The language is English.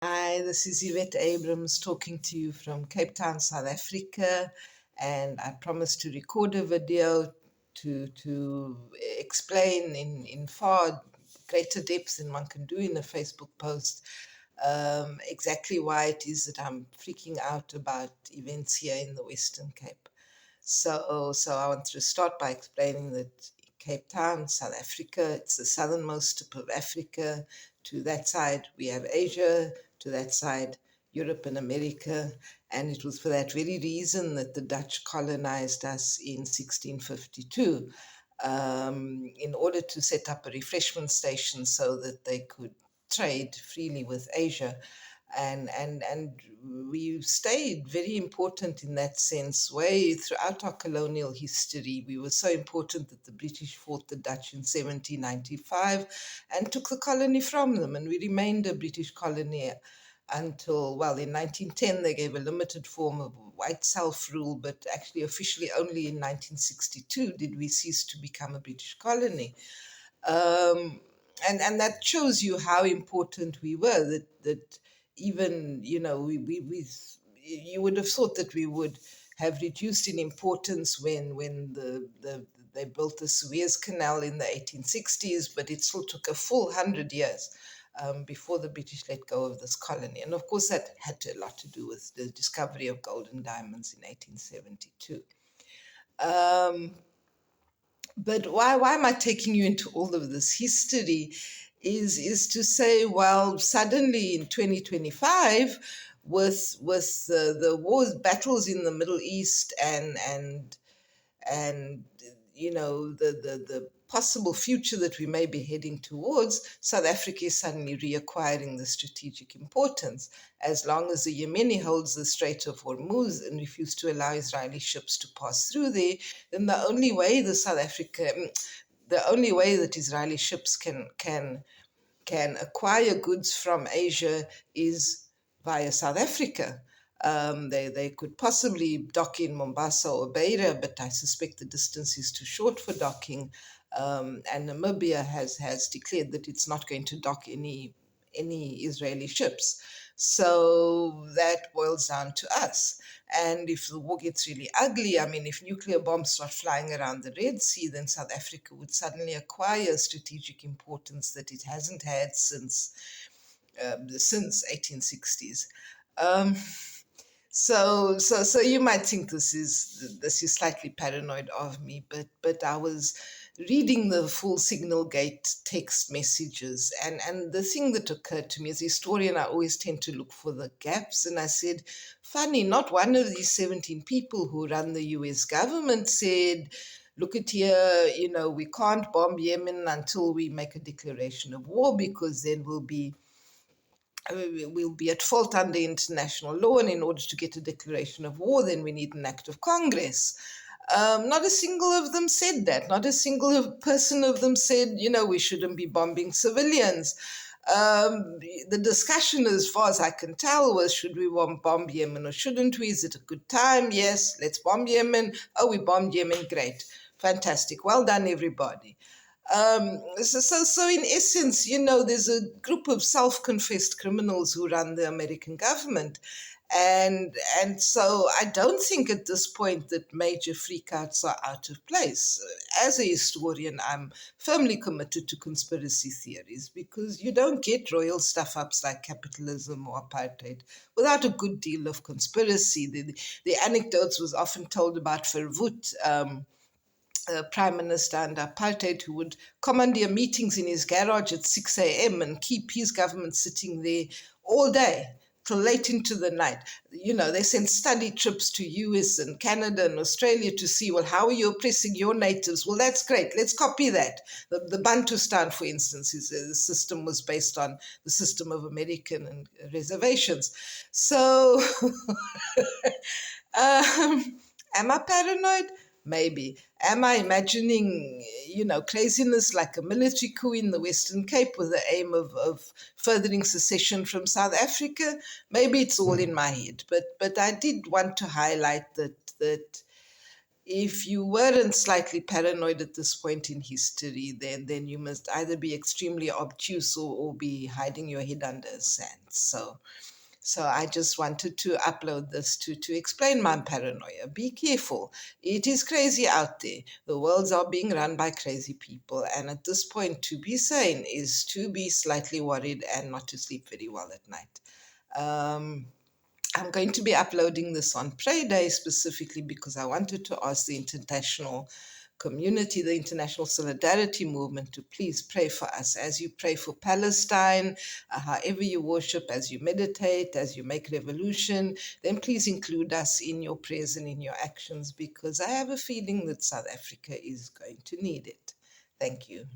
Hi, this is Yvette Abrams talking to you from Cape Town, South Africa, and I promised to record a video to explain in far greater depth than one can do in a Facebook post exactly why it is that I'm freaking out about events here in the Western Cape. So I want to start by explaining that Cape Town, South Africa, it's the southernmost tip of Africa. To that side, we have Asia. To that side, Europe and America. And it was for that very reason that the Dutch colonized us in 1652 in order to set up a refreshment station so that they could trade freely with Asia. And we stayed very important in that sense way throughout our colonial history. We were so important that the British fought the Dutch in 1795 and took the colony from them, and we remained a British colony until, well, in 1910 they gave a limited form of white self-rule, but actually officially only in 1962 did we cease to become a British colony. Um, and that shows you how important we were, that even, we you would have thought that we would have reduced in importance when they built the Suez Canal in the 1860s, but it still took a full 100 years before the British let go of this colony. And of course, that had a lot to do with the discovery of gold and diamonds in 1872. Um, but why am I taking you into all of this history? Is to say, well, suddenly in 2025, with the wars, battles in the Middle East, and the possible future that we may be heading towards, South Africa is suddenly reacquiring the strategic importance. As long as the Yemeni holds the Strait of Hormuz and refuses to allow Israeli ships to pass through there, then the only way that Israeli ships can acquire goods from Asia is via South Africa. They could possibly dock in Mombasa or Beira, but I suspect the distance is too short for docking. And Namibia has declared that it's not going to dock any Israeli ships. So that boils down to us. And if the war gets really ugly, I mean, if nuclear bombs start flying around the Red Sea, then South Africa would suddenly acquire strategic importance that it hasn't had since 1860s. Um, so you might think this is slightly paranoid of me, but I was reading the full Signal Gate text messages, and the thing that occurred to me as a historian, I always tend to look for the gaps, and I said, funny, not one of these 17 people who run the US government said, look at here, we can't bomb Yemen until we make a declaration of war because then we'll be at fault under international law, and in order to get a declaration of war, then we need an act of Congress. Not a single of them said that. Not a single person of them said, we shouldn't be bombing civilians. The discussion, as far as I can tell, was should we bomb Yemen or shouldn't we? Is it a good time? Yes, let's bomb Yemen. Oh, we bombed Yemen. Great. Fantastic. Well done, everybody. So in essence, there's a group of self-confessed criminals who run the American government. And so I don't think at this point that major freakouts are out of place. As a historian, I'm firmly committed to conspiracy theories because you don't get royal stuff-ups like capitalism or apartheid without a good deal of conspiracy. The anecdotes was often told about Verwoerd, Prime Minister under apartheid, who would commandeer meetings in his garage at 6 a.m. and keep his government sitting there all day till late into the night. They sent study trips to US and Canada and Australia to see, well, how are you oppressing your natives? Well, that's great. Let's copy that. The Bantustan, for instance, the system was based on the system of American reservations. So, am I paranoid? Maybe. Am I imagining, craziness like a military coup in the Western Cape with the aim of furthering secession from South Africa? Maybe it's all in my head. But I did want to highlight that if you weren't slightly paranoid at this point in history, then you must either be extremely obtuse or be hiding your head under the sand. So I just wanted to upload this to explain my paranoia. Be careful. It is crazy out there. The worlds are being run by crazy people. And at this point, to be sane is to be slightly worried and not to sleep very well at night. Um, I'm going to be uploading this on Pray Day specifically because I wanted to ask the international community, the international solidarity movement, to please pray for us as you pray for Palestine, however you worship, as you meditate, as you make revolution, then please include us in your prayers and in your actions because I have a feeling that South Africa is going to need it. Thank you.